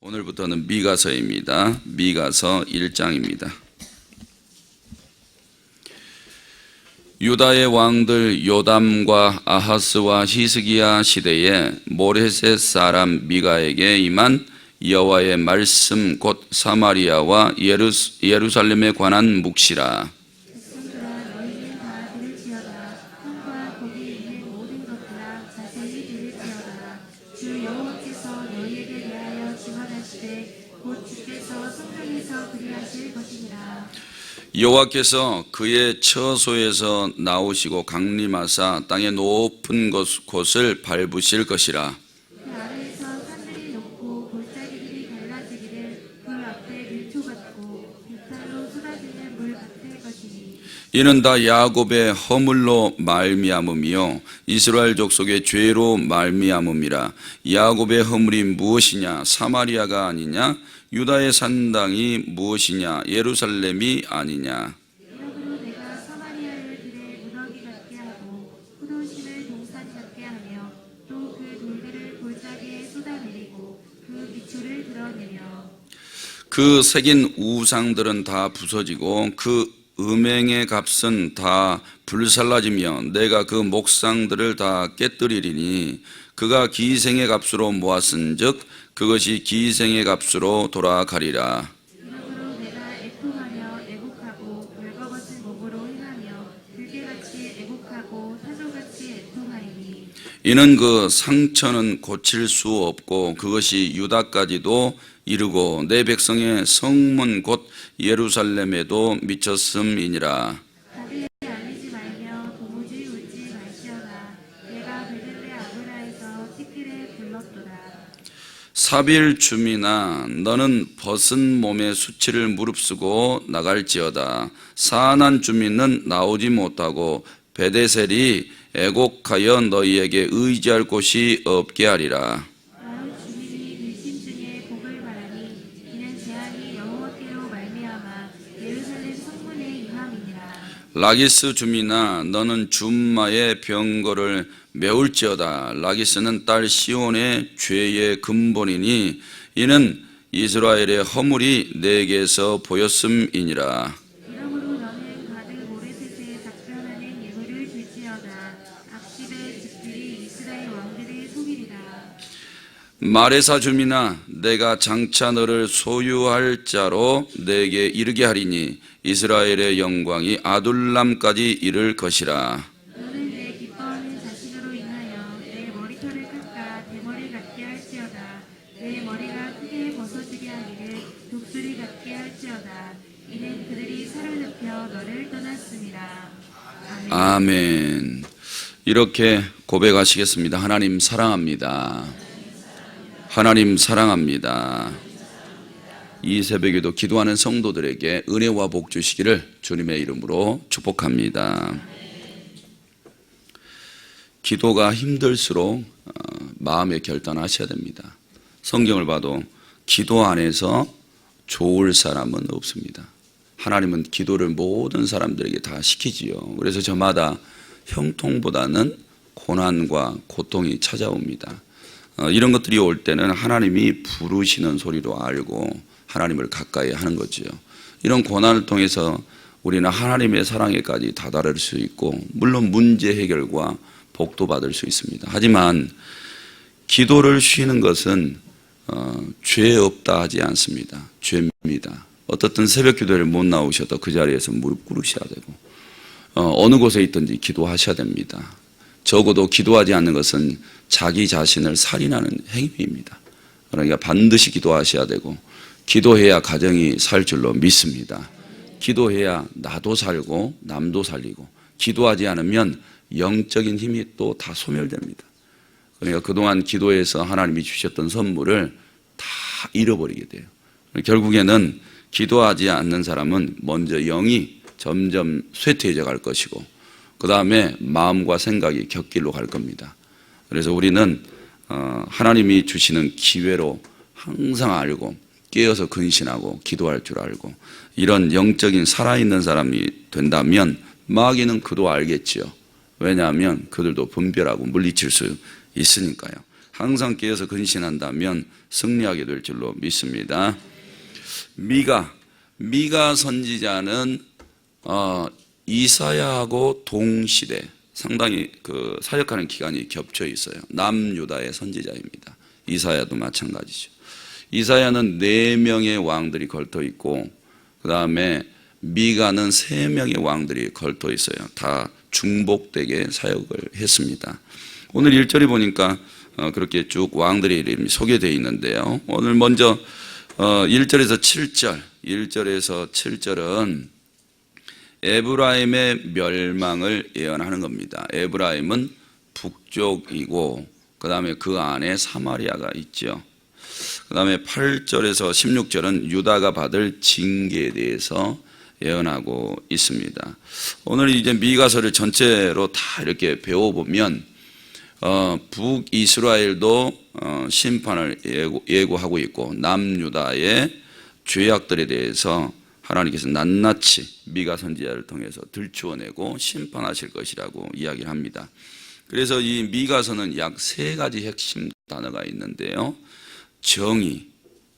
오늘부터는 미가서입니다. 미가서 1장입니다. 유다의 왕들 요담과 아하스와 히스기야 시대에 모레셋 사람 미가에게 임한 여호와의 말씀 곧 사마리아와 예루살렘에 관한 묵시라. 너희는 다 들을지어다. 땅과 거기 있는 모든 것들아 자세히 들을지어다. 주 여호와께서 너희에게 대하여 증언하시되 곧 주께서 성전에서 그리하실 것이니라. 여호와께서 그의 처소에서 나오시고 강림하사 땅의 높은 곳을 밟으실 것이라. 그 아래에서 산들이 높고 골짜기들이 갈라지기를 그 앞에 밀초 같고 비탈로 쏟아지는 물 같을 것이니 이는 다 야곱의 허물로 말미암음이요 이스라엘 족속의 죄로 말미암음이라. 야곱의 허물이 무엇이냐? 사마리아가 아니냐? 유다의 산당이 무엇이냐? 예루살렘이 아니냐? 이러므로 내가 사마리아를 들의 무더기 같게 하고 포도씨를 동산 같게 하며 또 그 돌들을 골짜기에 쏟아내리고 그 비초를 드러내며 그 새긴 우상들은 다 부서지고 그 음행의 값은 다 불살라지며 내가 그 목상들을 다 깨뜨리리니 그가 기생의 값으로 모았은즉 그것이 기생의 값으로 돌아가리라. 이러므로 내가 애통하며 애곡하고 벌거벗은 몸으로 행하며 들개같이 애곡하고 타조같이 애통하리니 이는 그 상처는 고칠 수 없고 그것이 유다까지도 이르고 내 백성의 성문 곧 예루살렘에도 미쳤음이니라. 다들 알리지 말며 도무지 울지 말지어다. 내가 베들레 아브라에서 티끌에 불렀도다. 사빌 줌이나 너는 벗은 몸에 수치를 무릅쓰고 나갈지어다. 사안한 주민은 나오지 못하고 베데셀이 애곡하여 너희에게 의지할 곳이 없게 하리라. 마을 주민이 근심 중에 복을 바라니 이는 재앙이 여호와께로 말미암아 예루살렘 성문에 임함이니라. 라기스 주민아 너는 줌마의 병거를 메울지어다. 라기스는 딸 시온의 죄의 근본이니 이는 이스라엘의 허물이 내게서 보였음이니라. 이러므로 너는 가드 모레셋에 작별하는 예물을 줄지어다. 악집의 집들이 이스라엘 왕들을 속이리라. 마레사 주민아 내가 장차 너를 소유할 자로 내게 이르게 하리니 이스라엘의 영광이 아둘람까지 이를 것이라. 너는 내 기뻐하는 자식으로 인하여 내 머리털을 깎아 대머리 같게 할지어다. 내 머리가 크게 벗어지게 하기를 독수리 같게 할지어다. 이는 그들이 사로잡혀 너를 떠났습니다. 아멘. 아멘. 이렇게 고백하시겠습니다. 하나님 사랑합니다. 하나님 사랑합니다. 이 새벽에도 기도하는 성도들에게 은혜와 복 주시기를 주님의 이름으로 축복합니다. 기도가 힘들수록 마음의 결단하셔야 됩니다. 성경을 봐도 기도 안에서 좋을 사람은 없습니다. 하나님은 기도를 모든 사람들에게 다 시키지요. 그래서 저마다 형통보다는 고난과 고통이 찾아옵니다. 이런 것들이 올 때는 하나님이 부르시는 소리로 알고 하나님을 가까이 하는 거죠. 이런 고난을 통해서 우리는 하나님의 사랑에까지 다다를 수 있고 물론 문제 해결과 복도 받을 수 있습니다. 하지만 기도를 쉬는 것은 죄 없다 하지 않습니다. 죄입니다. 어떻든 새벽 기도를 못 나오셔도 그 자리에서 무릎 꿇으셔야 되고 어느 곳에 있든지 기도하셔야 됩니다. 적어도 기도하지 않는 것은 자기 자신을 살인하는 행위입니다. 그러니까 반드시 기도하셔야 되고 기도해야 가정이 살 줄로 믿습니다. 기도해야 나도 살고 남도 살리고 기도하지 않으면 영적인 힘이 또 다 소멸됩니다. 그러니까 그동안 기도해서 하나님이 주셨던 선물을 다 잃어버리게 돼요. 결국에는 기도하지 않는 사람은 먼저 영이 점점 쇠퇴해져 갈 것이고 그 다음에 마음과 생각이 곁길로 갈 겁니다. 그래서 우리는 하나님이 주시는 기회로 항상 알고 깨어서 근신하고 기도할 줄 알고 이런 영적인 살아있는 사람이 된다면 마귀는 그도 알겠지요. 왜냐하면 그들도 분별하고 물리칠 수 있으니까요. 항상 깨어서 근신한다면 승리하게 될 줄로 믿습니다. 미가 선지자는 이사야하고 동시대 상당히 그 사역하는 기간이 겹쳐 있어요. 남유다의 선지자입니다. 이사야도 마찬가지죠. 이사야는 4명의 왕들이 걸터 있고 그 다음에 미가는 3명의 왕들이 걸터 있어요. 다 중복되게 사역을 했습니다. 오늘 1절에 보니까 그렇게 쭉 왕들의 이름이 소개되어 있는데요. 오늘 먼저 1절에서 7절, 1절에서 7절은 에브라임의 멸망을 예언하는 겁니다. 에브라임은 북쪽이고 그 다음에 그 안에 사마리아가 있죠. 그 다음에 8절에서 16절은 유다가 받을 징계에 대해서 예언하고 있습니다. 오늘 이제 미가서를 전체로 다 이렇게 배워보면 북이스라엘도 심판을 예고하고 있고 남유다의 죄악들에 대해서 하나님께서 낱낱이 미가 선지자를 통해서 들추어내고 심판하실 것이라고 이야기를 합니다. 그래서 이 미가서는 약 3가지 핵심 단어가 있는데요. 정의,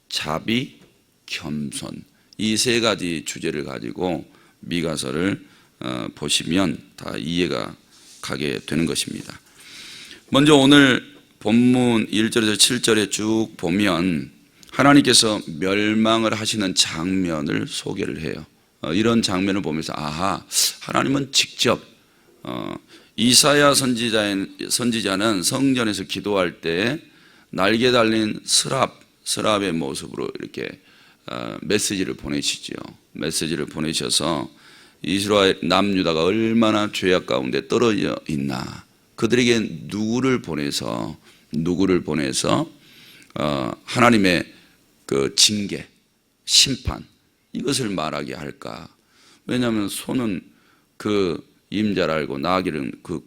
자비, 겸손, 이 3가지 주제를 가지고 미가서를 보시면 다 이해가 가게 되는 것입니다. 먼저 오늘 본문 1절에서 7절에 쭉 보면 하나님께서 멸망을 하시는 장면을 소개를 해요. 이런 장면을 보면서 하나님은 직접 이사야 선지자는 성전에서 기도할 때 날개 달린 스랍의 모습으로 이렇게 메시지를 보내시죠. 메시지를 보내셔서 이스라엘 남유다가 얼마나 죄악 가운데 떨어져 있나, 그들에게 누구를 보내서 하나님의 그 징계, 심판 이것을 말하게 할까? 왜냐하면 소는 그 임자를 알고 나귀는 그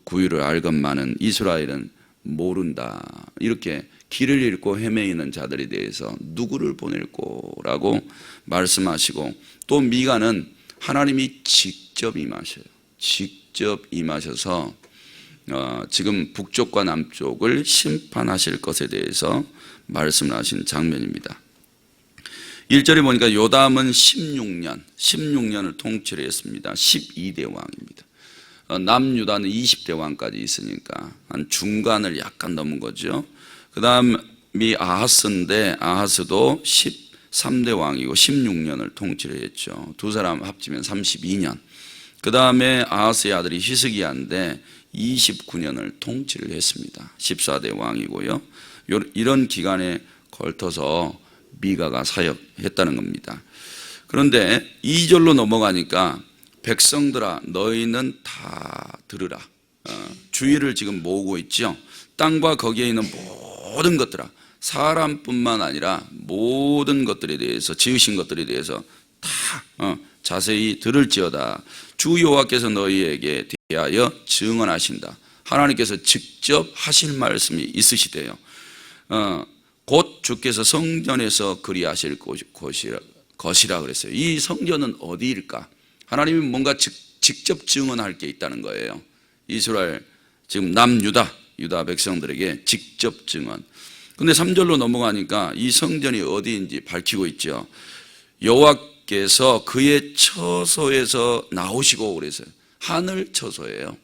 구유를 알건만은 이스라엘은 모른다. 이렇게 길을 잃고 헤매이는 자들에 대해서 누구를 보낼 거라고 말씀하시고, 또 미가는 하나님이 직접 임하셔요. 직접 임하셔서 지금 북쪽과 남쪽을 심판하실 것에 대해서 말씀을 하신 장면입니다. 1절에 보니까 요담은 16년을 통치를 했습니다. 12대 왕입니다. 남유다는 20대 왕까지 있으니까 한 중간을 약간 넘은 거죠. 그 다음이 아하스인데 아하스도 13대 왕이고 16년을 통치를 했죠. 두 사람 합치면 32년. 그 다음에 아하스의 아들이 히스기야인데 29년을 통치를 했습니다. 14대 왕이고요. 이런 기간에 걸터서 미가가 사역했다는 겁니다. 그런데 2절로 넘어가니까 백성들아 너희는 다 들으라. 주의를 지금 모으고 있죠. 땅과 거기에 있는 모든 것들아, 사람뿐만 아니라 모든 것들에 대해서, 지으신 것들에 대해서 다 자세히 들을지어다. 주 여호와께서 너희에게 대하여 증언하신다. 하나님께서 직접 하실 말씀이 있으시대요. 곧 주께서 성전에서 그리하실 것이라 그랬어요. 이 성전은 어디일까? 하나님이 뭔가 직접 증언할 게 있다는 거예요. 이스라엘, 지금 남유다 백성들에게 직접 증언. 근데 3절로 넘어가니까 이 성전이 어디인지 밝히고 있죠. 여호와께서 그의 처소에서 나오시고 그랬어요. 하늘 처소예요.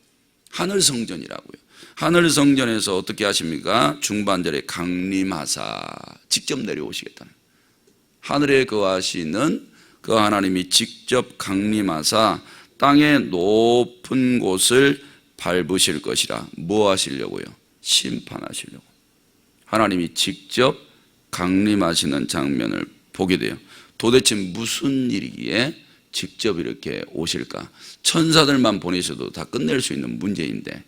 하늘 성전이라고요. 하늘 성전에서 어떻게 하십니까? 중반절에 강림하사 직접 내려오시겠다는, 하늘에 거하시는 그 하나님이 직접 강림하사 땅의 높은 곳을 밟으실 것이라. 뭐 하시려고요? 심판하시려고. 하나님이 직접 강림하시는 장면을 보게 돼요. 도대체 무슨 일이기에 직접 이렇게 오실까? 천사들만 보내셔도 다 끝낼 수 있는 문제인데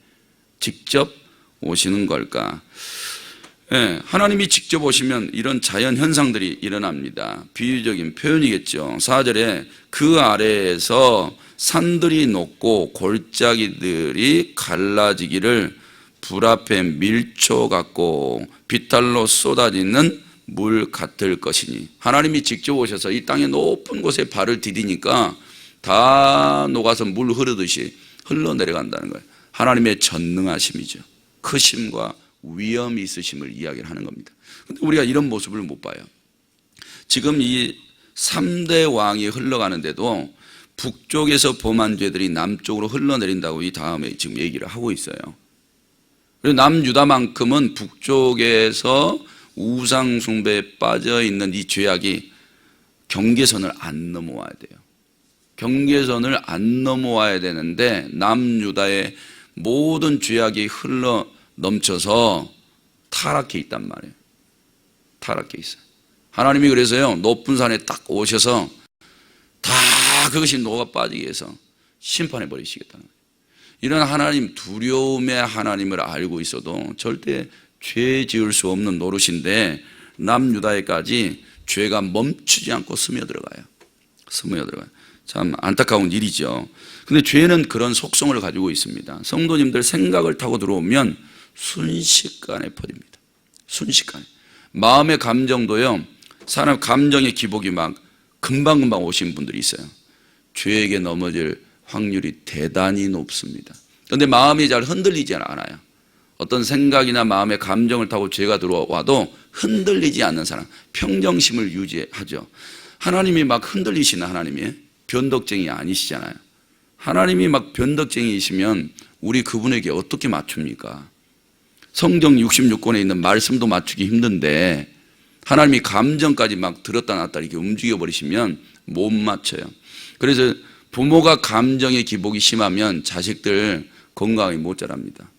직접 오시는 걸까? 하나님이 직접 오시면 이런 자연 현상들이 일어납니다. 비유적인 표현이겠죠. 4절에 그 아래에서 산들이 녹고 골짜기들이 갈라지기를 불 앞에 밀초 같고 비탈로 쏟아지는 물 같을 것이니, 하나님이 직접 오셔서 이 땅의 높은 곳에 발을 디디니까 다 녹아서 물 흐르듯이 흘러내려간다는 거예요. 하나님의 전능하심이죠. 크심과 위험이 있으심을 이야기를 하는 겁니다. 근데 우리가 이런 모습을 못 봐요. 지금 이 3대 왕이 흘러가는데도 북쪽에서 범한 죄들이 남쪽으로 흘러내린다고 이 다음에 지금 얘기를 하고 있어요. 그리고 남유다만큼은 북쪽에서 우상 숭배에 빠져 있는 이 죄악이 경계선을 안 넘어와야 돼요. 경계선을 안 넘어와야 되는데 남유다의 모든 죄악이 흘러 넘쳐서 타락해 있단 말이에요. 타락해 있어요. 하나님이 그래서요, 높은 산에 딱 오셔서 다 그것이 녹아 빠지게 해서 심판해 버리시겠다는 거예요. 이런 하나님, 두려움의 하나님을 알고 있어도 절대 죄 지을 수 없는 노릇인데 남유다에까지 죄가 멈추지 않고 스며들어가요. 스며들어가요. 참 안타까운 일이죠. 근데 죄는 그런 속성을 가지고 있습니다. 성도님들 생각을 타고 들어오면 순식간에 퍼집니다. 순식간에. 마음의 감정도요, 사람 감정의 기복이 막 금방금방 오신 분들이 있어요. 죄에게 넘어질 확률이 대단히 높습니다. 그런데 마음이 잘 흔들리지 않아요. 어떤 생각이나 마음의 감정을 타고 죄가 들어와도 흔들리지 않는 사람, 평정심을 유지하죠. 하나님이 막 흔들리시는 하나님이 변덕쟁이 아니시잖아요. 하나님이 막 변덕쟁이이시면 우리 그분에게 어떻게 맞춥니까? 성경 66권에 있는 말씀도 맞추기 힘든데 하나님이 감정까지 막 들었다 놨다 이렇게 움직여 버리시면 못 맞춰요. 그래서 부모가 감정의 기복이 심하면 자식들 건강하게 못 자랍니다.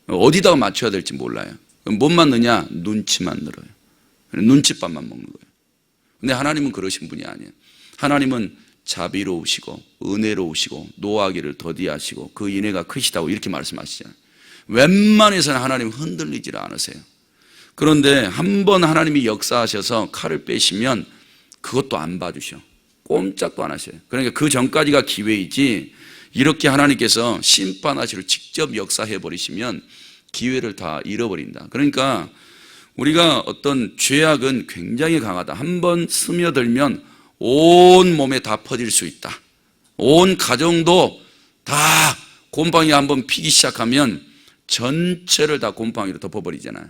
어디다가 맞춰야 될지 몰라요. 못 맞느냐? 눈치만 늘어요. 눈칫밥만 먹는 거예요. 근데 하나님은 그러신 분이 아니에요. 하나님은 자비로우시고 은혜로우시고 노하기를 더디하시고 그 인애가 크시다고 이렇게 말씀하시잖아요. 웬만해서는 하나님 흔들리질 않으세요. 그런데 한번 하나님이 역사하셔서 칼을 빼시면 그것도 안 봐주셔. 꼼짝도 안 하셔요. 그러니까 그 전까지가 기회이지 이렇게 하나님께서 심판하시러 직접 역사해 버리시면 기회를 다 잃어버린다. 그러니까 우리가 어떤 죄악은 굉장히 강하다. 한번 스며들면 온 몸에 다 퍼질 수 있다. 온 가정도 다 곰팡이 한번 피기 시작하면 전체를 다 곰팡이로 덮어버리잖아요.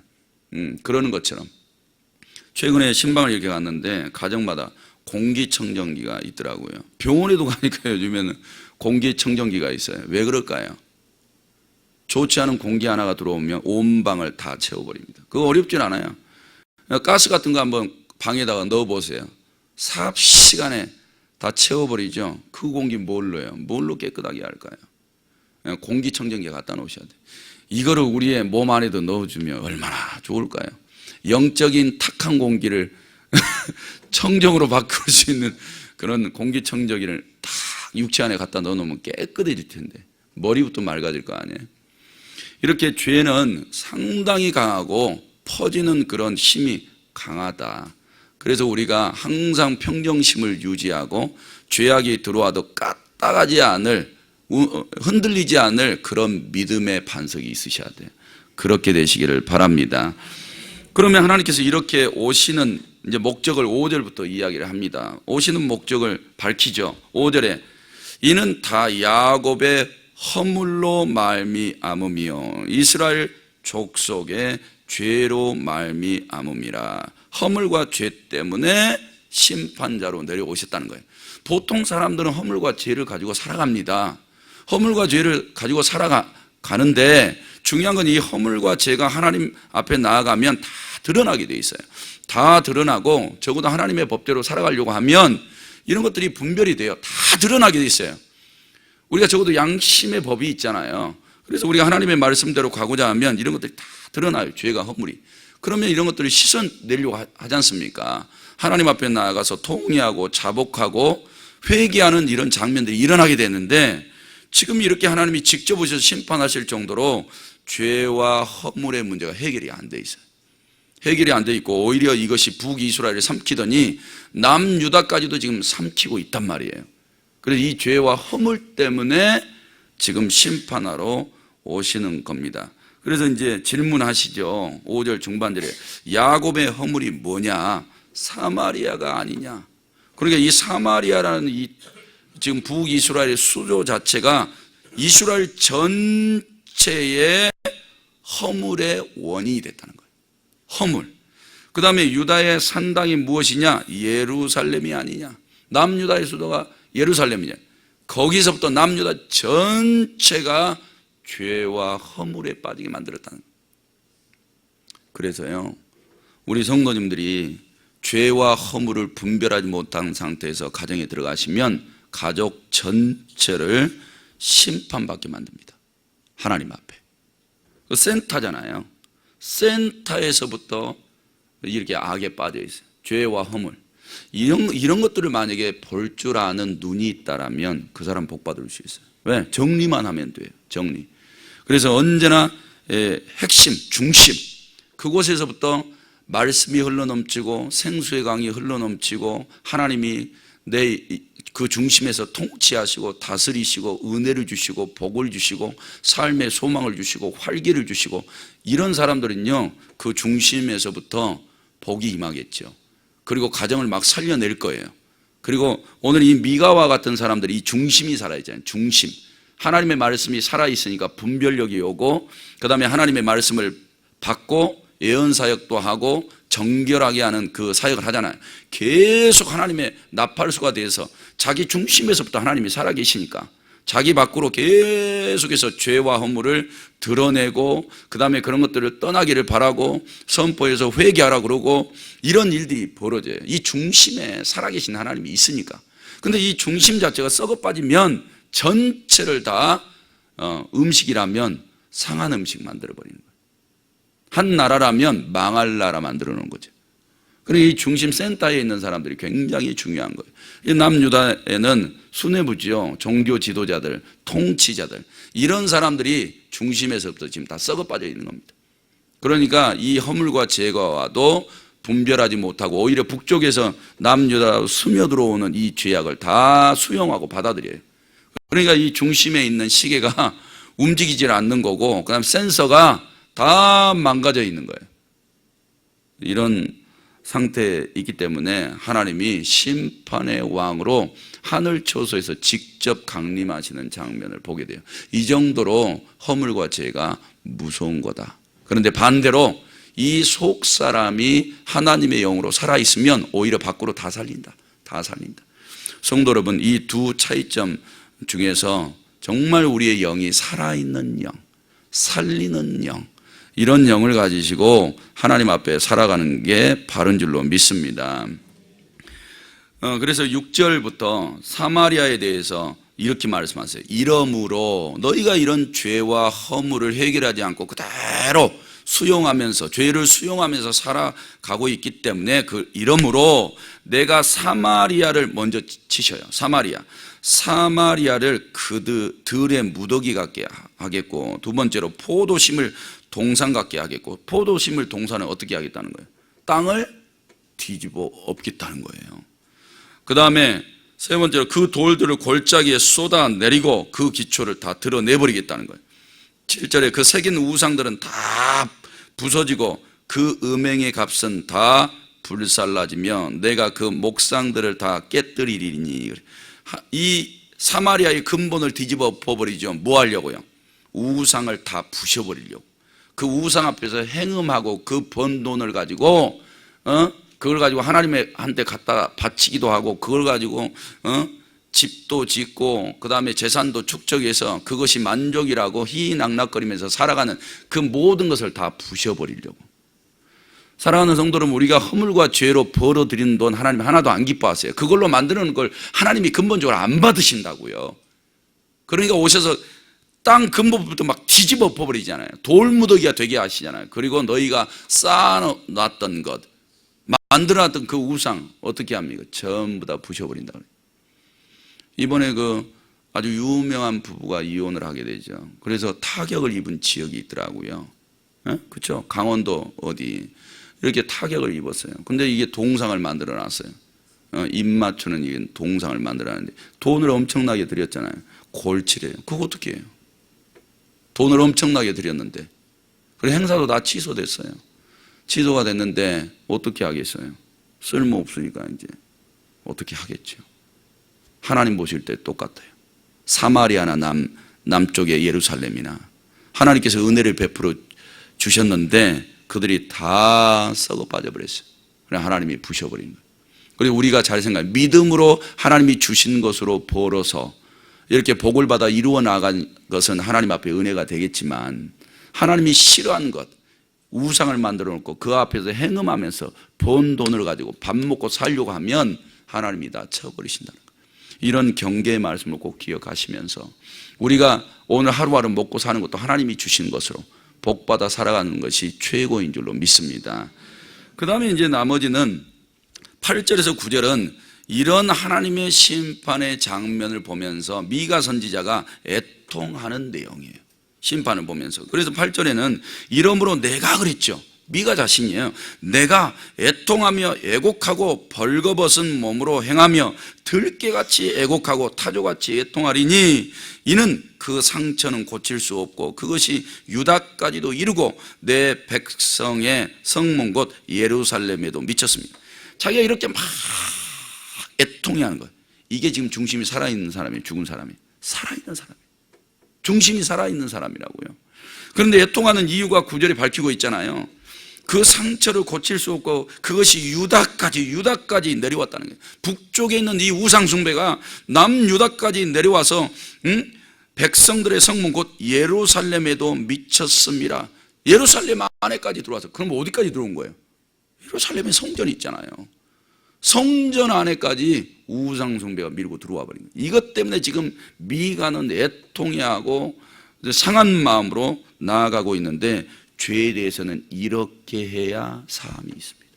그러는 것처럼 최근에 신방을 이렇게 갔는데 가정마다 공기청정기가 있더라고요. 병원에도 가니까 요즘에는 공기청정기가 있어요. 왜 그럴까요? 좋지 않은 공기 하나가 들어오면 온 방을 다 채워버립니다. 그거 어렵진 않아요. 가스 같은 거 한번 방에다가 넣어보세요. 삽시간에 다 채워버리죠. 그 공기 뭘로요? 뭘로 깨끗하게 할까요? 공기청정기 갖다 놓으셔야 돼요. 이거를 우리의 몸 안에도 넣어주면 얼마나 좋을까요? 영적인 탁한 공기를 청정으로 바꿀 수 있는 그런 공기청정기를 딱 육체 안에 갖다 넣어놓으면 깨끗해질 텐데 머리부터 맑아질 거 아니에요. 이렇게 죄는 상당히 강하고 퍼지는 그런 힘이 강하다. 그래서 우리가 항상 평정심을 유지하고 죄악이 들어와도 까딱하지 않을, 흔들리지 않을 그런 믿음의 반석이 있으셔야 돼요. 그렇게 되시기를 바랍니다. 그러면 하나님께서 이렇게 오시는 이제 목적을 5절부터 이야기를 합니다. 오시는 목적을 밝히죠. 5절에 이는 다 야곱의 허물로 말미암음이요 이스라엘 족속의 죄로 말미암음이라. 허물과 죄 때문에 심판자로 내려오셨다는 거예요. 보통 사람들은 허물과 죄를 가지고 살아갑니다. 허물과 죄를 가지고 살아가는데 중요한 건 이 허물과 죄가 하나님 앞에 나아가면 다 드러나게 돼 있어요. 다 드러나고 적어도 하나님의 법대로 살아가려고 하면 이런 것들이 분별이 돼요. 다 드러나게 돼 있어요. 우리가 적어도 양심의 법이 있잖아요. 그래서 우리가 하나님의 말씀대로 가고자 하면 이런 것들이 다 드러나요. 죄가 허물이. 그러면 이런 것들을 씻어내려고 하지 않습니까? 하나님 앞에 나아가서 통회하고 자복하고 회개하는 이런 장면들이 일어나게 되는데 지금 이렇게 하나님이 직접 오셔서 심판하실 정도로 죄와 허물의 문제가 해결이 안 돼 있어요. 해결이 안 돼 있고 오히려 이것이 북이스라엘을 삼키더니 남유다까지도 지금 삼키고 있단 말이에요. 그래서 이 죄와 허물 때문에 지금 심판하러 오시는 겁니다. 그래서 이제 질문하시죠. 5절 중반절에 야곱의 허물이 뭐냐? 사마리아가 아니냐? 그러니까 이 사마리아라는 이 지금 북이스라엘의 수조 자체가 이스라엘 전체의 허물의 원인이 됐다는 거예요. 허물. 그 다음에 유다의 산당이 무엇이냐? 예루살렘이 아니냐. 남유다의 수도가 예루살렘이냐. 거기서부터 남유다 전체가 죄와 허물에 빠지게 만들었다는 거예요. 그래서요, 우리 성도님들이 죄와 허물을 분별하지 못한 상태에서 가정에 들어가시면 가족 전체를 심판받게 만듭니다. 하나님 앞에. 그 센터잖아요. 센터에서부터 이렇게 악에 빠져 있어요. 죄와 허물. 이런 것들을 만약에 볼 줄 아는 눈이 있다라면 그 사람 복 받을 수 있어요. 왜? 정리만 하면 돼요. 정리. 그래서 언제나 핵심, 중심, 그곳에서부터 말씀이 흘러넘치고 생수의 강이 흘러넘치고 하나님이 내 그 중심에서 통치하시고 다스리시고 은혜를 주시고 복을 주시고 삶의 소망을 주시고 활기를 주시고, 이런 사람들은요 그 중심에서부터 복이 임하겠죠. 그리고 가정을 막 살려낼 거예요. 그리고 오늘 이 미가와 같은 사람들이 이 중심이 살아있잖아요. 중심. 하나님의 말씀이 살아있으니까 분별력이 오고, 그 다음에 하나님의 말씀을 받고 예언 사역도 하고 정결하게 하는 그 사역을 하잖아요. 계속 하나님의 나팔수가 돼서 자기 중심에서부터 하나님이 살아계시니까 자기 밖으로 계속해서 죄와 허물을 드러내고, 그 다음에 그런 것들을 떠나기를 바라고 선포해서 회개하라 그러고, 이런 일들이 벌어져요. 이 중심에 살아계신 하나님이 있으니까. 근데 이 중심 자체가 썩어 빠지면 전체를 다 음식이라면 상한 음식 만들어버리는 거예요. 한 나라라면 망할 나라 만들어 놓은 거죠. 그리고 이 중심 센터에 있는 사람들이 굉장히 중요한 거예요. 남유다에는 수뇌부지요, 종교 지도자들, 통치자들, 이런 사람들이 중심에서부터 지금 다 썩어 빠져 있는 겁니다. 그러니까 이 허물과 제거와도 분별하지 못하고 오히려 북쪽에서 남유다로 스며들어오는 이 죄악을 다 수용하고 받아들여요. 그러니까 이 중심에 있는 시계가 움직이질 않는 거고, 그 다음 센서가 다 망가져 있는 거예요. 이런 상태에 있기 때문에 하나님이 심판의 왕으로 하늘 초소에서 직접 강림하시는 장면을 보게 돼요. 이 정도로 허물과 죄가 무서운 거다. 그런데 반대로 이 속 사람이 하나님의 영으로 살아있으면 오히려 밖으로 다 살린다. 다 살린다. 성도 여러분, 이 두 차이점 중에서 정말 우리의 영이 살아있는 영, 살리는 영, 이런 영을 가지시고 하나님 앞에 살아가는 게 바른 줄로 믿습니다. 그래서 6절부터 사마리아에 대해서 이렇게 말씀하세요. 이러므로 너희가 이런 죄와 허물을 해결하지 않고 그대로 수용하면서, 죄를 수용하면서 살아가고 있기 때문에 이러므로 내가 사마리아를 먼저 치셔요. 사마리아를 그들의 무더기 같게 하겠고, 두 번째로 포도심을 동산 같게 하겠고, 포도심을 동산을 어떻게 하겠다는 거예요? 땅을 뒤집어 엎겠다는 거예요. 그 다음에 세 번째로 그 돌들을 골짜기에 쏟아내리고 그 기초를 다 드러내버리겠다는 거예요. 7절에 그 새긴 우상들은 다 부서지고 그 음행의 값은 다 불살라지며 내가 그 목상들을 다 깨뜨리리니. 이 사마리아의 근본을 뒤집어 엎어버리죠. 뭐 하려고요? 우상을 다 부셔버리려고. 그 우상 앞에서 행음하고 그 번 돈을 가지고 그걸 가지고 하나님한테 갖다 바치기도 하고, 그걸 가지고 집도 짓고 그 다음에 재산도 축적해서 그것이 만족이라고 희희낙낙거리면서 살아가는 그 모든 것을 다 부셔버리려고. 사랑하는 성도는 우리가 허물과 죄로 벌어들이는 돈 하나님 하나도 안 기뻐하세요. 그걸로 만드는 걸 하나님이 근본적으로 안 받으신다고요. 그러니까 오셔서 땅 근본부터 막 뒤집어 엎어버리잖아요. 돌무더기가 되게 하시잖아요. 그리고 너희가 쌓아놨던 것, 만들어놨던 그 우상 어떻게 합니까? 전부 다 부셔버린다. 이번에 그 아주 유명한 부부가 이혼을 하게 되죠. 그래서 타격을 입은 지역이 있더라고요. 그렇죠? 강원도 어디 이렇게 타격을 입었어요. 근데 이게 동상을 만들어 놨어요. 입 맞추는 이 동상을 만들어 놨는데 돈을 엄청나게 들였잖아요. 골치래요. 그거 어떻게 해요? 돈을 엄청나게 들였는데. 그래서 행사도 다 취소됐어요. 취소가 됐는데 어떻게 하겠어요? 쓸모없으니까 이제 어떻게 하겠죠. 하나님 보실 때 똑같아요. 사마리아나 남쪽의 예루살렘이나 하나님께서 은혜를 베풀어 주셨는데 그들이 다 썩어 빠져버렸어요. 그냥 하나님이 부셔버린 거예요. 그리고 우리가 잘 생각해, 믿음으로 하나님이 주신 것으로 벌어서 이렇게 복을 받아 이루어 나간 것은 하나님 앞에 은혜가 되겠지만, 하나님이 싫어한 것, 우상을 만들어 놓고 그 앞에서 행음하면서 번 돈을 가지고 밥 먹고 살려고 하면 하나님이 다 쳐버리신다는 거예요. 이런 경계의 말씀을 꼭 기억하시면서 우리가 오늘 하루하루 먹고 사는 것도 하나님이 주신 것으로 복받아 살아가는 것이 최고인 줄로 믿습니다. 그 다음에 이제 나머지는 8절에서 9절은 이런 하나님의 심판의 장면을 보면서 미가 선지자가 애통하는 내용이에요. 심판을 보면서. 그래서 8절에는 이러므로 내가 그랬죠. 미가 자신이에요. 내가 애통하며 애곡하고 벌거벗은 몸으로 행하며 들깨같이 애곡하고 타조같이 애통하리니 이는 그 상처는 고칠 수 없고 그것이 유다까지도 이르고 내 백성의 성문 곧 예루살렘에도 미쳤습니다. 자기가 이렇게 막 애통해하는 거예요. 이게 지금 중심이 살아있는 사람이에요. 죽은 사람이 살아있는 사람이에요. 중심이 살아있는 사람이라고요. 그런데 애통하는 이유가 9절에 밝히고 있잖아요. 그 상처를 고칠 수 없고 그것이 유다까지 내려왔다는 거예요. 북쪽에 있는 이 우상숭배가 남유다까지 내려와서 백성들의 성문 곧 예루살렘에도 미쳤습니다. 예루살렘 안에까지 들어와서. 그럼 어디까지 들어온 거예요? 예루살렘에 성전이 있잖아요. 성전 안에까지 우상숭배가 밀고 들어와 버린 거예요. 이것 때문에 지금 미가는 애통해하고 상한 마음으로 나아가고 있는데, 죄에 대해서는 이렇게 해야 사함이 있습니다.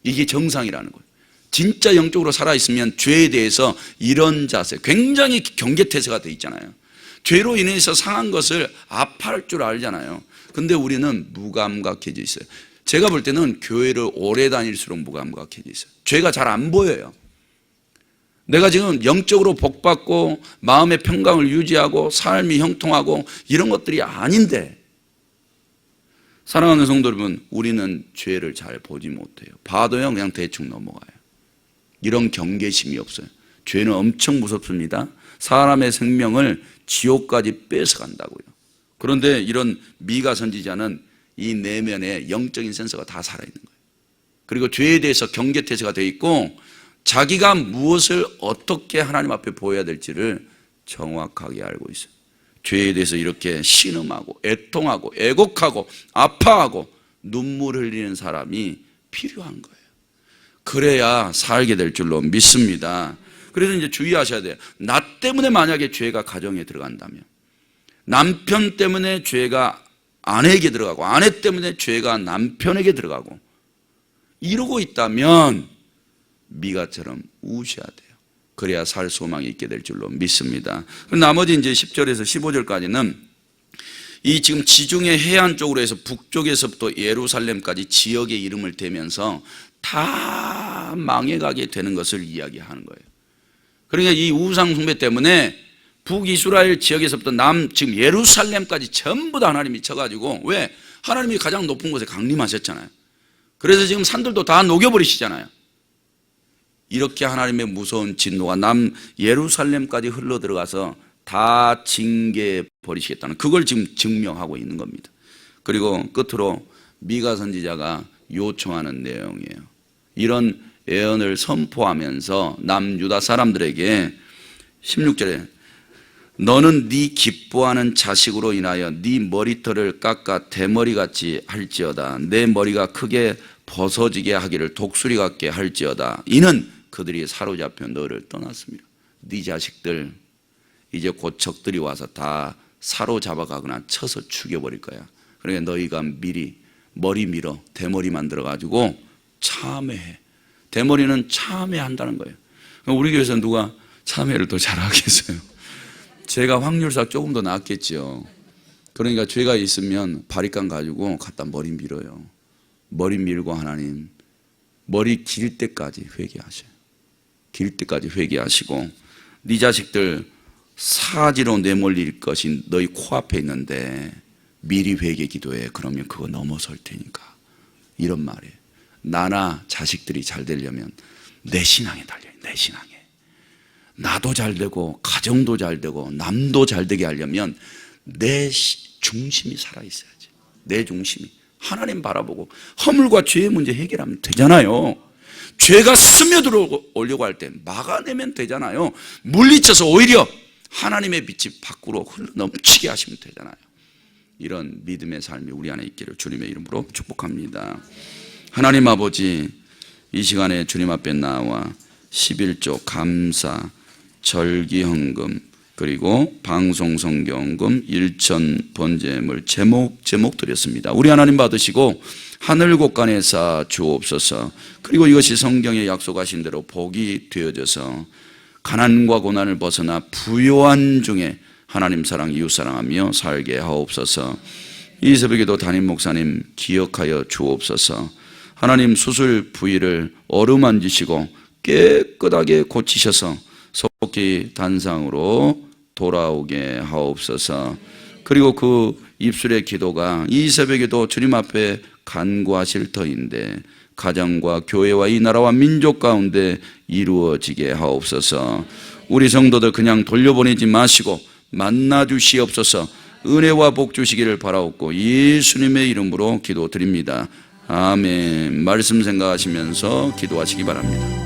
이게 정상이라는 거예요. 진짜 영적으로 살아있으면 죄에 대해서 이런 자세, 굉장히 경계태세가 돼 있잖아요. 죄로 인해서 상한 것을 아파할 줄 알잖아요. 근데 우리는 무감각해져 있어요. 제가 볼 때는 교회를 오래 다닐수록 무감각해져 있어요. 죄가 잘 안 보여요. 내가 지금 영적으로 복받고 마음의 평강을 유지하고 삶이 형통하고 이런 것들이 아닌데, 사랑하는 성도 여러분, 우리는 죄를 잘 보지 못해요. 봐도요 그냥 대충 넘어가요. 이런 경계심이 없어요. 죄는 엄청 무섭습니다. 사람의 생명을 지옥까지 뺏어간다고요. 그런데 이런 미가 선지자는 이 내면에 영적인 센서가 다 살아있는 거예요. 그리고 죄에 대해서 경계태세가 되어 있고 자기가 무엇을 어떻게 하나님 앞에 보여야 될지를 정확하게 알고 있어요. 죄에 대해서 이렇게 신음하고 애통하고 애곡하고 아파하고 눈물 흘리는 사람이 필요한 거예요. 그래야 살게 될 줄로 믿습니다. 그래서 이제 주의하셔야 돼요. 나 때문에 만약에 죄가 가정에 들어간다면, 남편 때문에 죄가 아내에게 들어가고 아내 때문에 죄가 남편에게 들어가고 이러고 있다면 미가처럼 우셔야 돼요. 그래야 살 소망이 있게 될 줄로 믿습니다. 나머지 이제 10절에서 15절까지는 이 지금 지중해 해안 쪽으로 해서 북쪽에서부터 예루살렘까지 지역의 이름을 대면서 다 망해가게 되는 것을 이야기하는 거예요. 그러니까 이 우상숭배 때문에 북이스라엘 지역에서부터 지금 예루살렘까지 전부 다 하나님이 쳐가지고, 왜? 하나님이 가장 높은 곳에 강림하셨잖아요. 그래서 지금 산들도 다 녹여버리시잖아요. 이렇게 하나님의 무서운 진노가 예루살렘까지 흘러 들어가서 다 징계해 버리시겠다는, 그걸 지금 증명하고 있는 겁니다. 그리고 끝으로 미가 선지자가 요청하는 내용이에요. 이런 예언을 선포하면서 남유다 사람들에게 16절에 너는 네 기뻐하는 자식으로 인하여 네 머리털을 깎아 대머리같이 할지어다. 내 머리가 크게 벗어지게 하기를 독수리 같게 할지어다. 이는 그들이 사로잡혀 너를 떠났습니다. 네 자식들 이제 곧 적들이 와서 다 사로잡아가거나 쳐서 죽여버릴 거야. 그러니까 너희가 미리 머리 밀어 대머리 만들어가지고 참회해. 대머리는 참회한다는 거예요. 우리 교회에서 누가 참회를 더 잘하겠어요? 제가 확률상 조금 더 낫겠죠. 그러니까 죄가 있으면 바리깡 가지고 갖다 머리 밀어요. 머리 밀고 하나님 머리 길 때까지 회개하셔요. 길 때까지 회개하시고, 네 자식들 사지로 내몰릴 것이 너희 코앞에 있는데 미리 회개 기도해. 그러면 그거 넘어설 테니까. 이런 말이에요. 나나 자식들이 잘 되려면 내 신앙에 달려요. 내 신앙에. 나도 잘 되고 가정도 잘 되고 남도 잘 되게 하려면 내 중심이 살아있어야지. 내 중심이 하나님 바라보고 허물과 죄의 문제 해결하면 되잖아요. 죄가 스며들어오려고 할 때 막아내면 되잖아요. 물리쳐서 오히려 하나님의 빛이 밖으로 흘러넘치게 하시면 되잖아요. 이런 믿음의 삶이 우리 안에 있기를 주님의 이름으로 축복합니다. 하나님 아버지, 이 시간에 주님 앞에 나와 11조 감사, 절기헌금, 그리고 방송성경금, 일천 번제물 제목 드렸습니다. 우리 하나님 받으시고 하늘 곳간에서 주옵소서. 그리고 이것이 성경에 약속하신 대로 복이 되어져서 가난과 고난을 벗어나 부요한 중에 하나님 사랑 이웃 사랑하며 살게 하옵소서. 이 새벽에도 담임 목사님 기억하여 주옵소서. 하나님 수술 부위를 어루만지시고 깨끗하게 고치셔서 속히 단상으로 돌아오게 하옵소서. 그리고 그 입술의 기도가 이 새벽에도 주님 앞에 간구하실 터인데 가정과 교회와 이 나라와 민족 가운데 이루어지게 하옵소서. 우리 성도들 그냥 돌려보내지 마시고 만나 주시옵소서. 은혜와 복 주시기를 바라옵고 예수님의 이름으로 기도드립니다. 아멘. 말씀 생각하시면서 기도하시기 바랍니다.